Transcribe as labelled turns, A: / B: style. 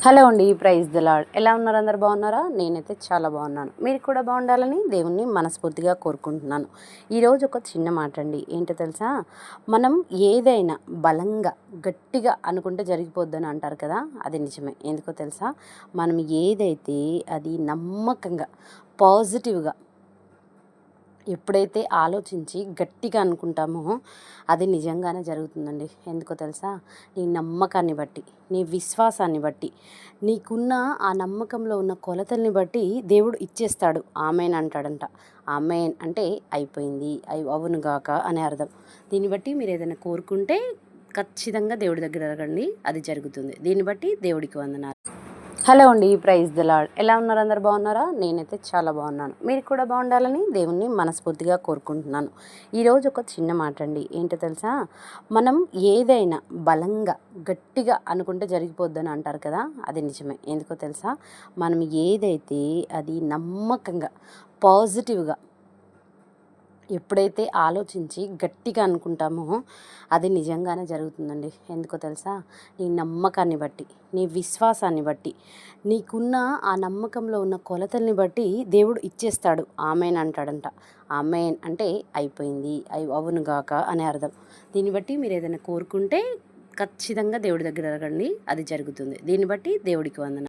A: Hello అండి. Praise the lord. ఎలా ఉన్నారు? అందరు బాగున్నారా? నేనైతే చాలా బాగున్నాను. మీరు కూడా బాగుండాలని దేవుణ్ణి మనస్ఫూర్తిగా కోరుకుంటున్నాను. ఈరోజు ఒక చిన్న మాట అండి. ఏంటో తెలుసా? మనం ఏదైనా బలంగా గట్టిగా అనుకుంటే జరిగిపోద్దని అంటారు కదా, అది నిజమే. ఎందుకో తెలుసా? మనం ఏదైతే అది నమ్మకంగా పాజిటివ్గా ఎప్పుడైతే ఆలోచించి గట్టిగా అనుకుంటామో అది నిజంగానే జరుగుతుందండి. ఎందుకో తెలుసా? నీ నమ్మకాన్ని బట్టి, నీ విశ్వాసాన్ని బట్టి, నీకున్న ఆ నమ్మకంలో ఉన్న కొలతల్ని బట్టి దేవుడు ఇచ్చేస్తాడు. ఆమేన్ అంటాడంట. ఆమేన్ అంటే అయిపోయింది, అవునుగాక అని అర్థం. దీన్ని బట్టి మీరు ఏదైనా కోరుకుంటే ఖచ్చితంగా దేవుడి దగ్గర అడగండి, అది జరుగుతుంది. దీన్ని బట్టి దేవుడికి వందనాలు. హలో అండి. Praise the lord. ఎలా ఉన్నారు? అందరు బాగున్నారా? నేనైతే చాలా బాగున్నాను. మీరు కూడా బాగుండాలని దేవుణ్ణి మనస్ఫూర్తిగా కోరుకుంటున్నాను. ఈరోజు ఒక చిన్న మాట అండి. ఏంటో తెలుసా? మనం ఏదైనా బలంగా గట్టిగా అనుకుంటే జరిగిపోద్దని అంటారు కదా, అది నిజమే. ఎందుకో తెలుసా? మనం ఏదైతే అది నమ్మకంగా పాజిటివ్గా ఎప్పుడైతే ఆలోచించి గట్టిగా అనుకుంటామో అది నిజంగానే జరుగుతుందండి. ఎందుకో తెలుసా? నీ నమ్మకాన్ని బట్టి, నీ విశ్వాసాన్ని బట్టి, నీకున్న ఆ నమ్మకంలో ఉన్న కొలతల్ని బట్టి దేవుడు ఇచ్చేస్తాడు. ఆమేన్ అంటాడంట. ఆమేన్ అంటే అయిపోయింది, అవునుగాక అని అర్థం. దీన్ని బట్టి మీరు ఏదైనా కోరుకుంటే ఖచ్చితంగా దేవుడి దగ్గర అడగండి, అది జరుగుతుంది. దీన్ని బట్టి దేవుడికి వందనాలు.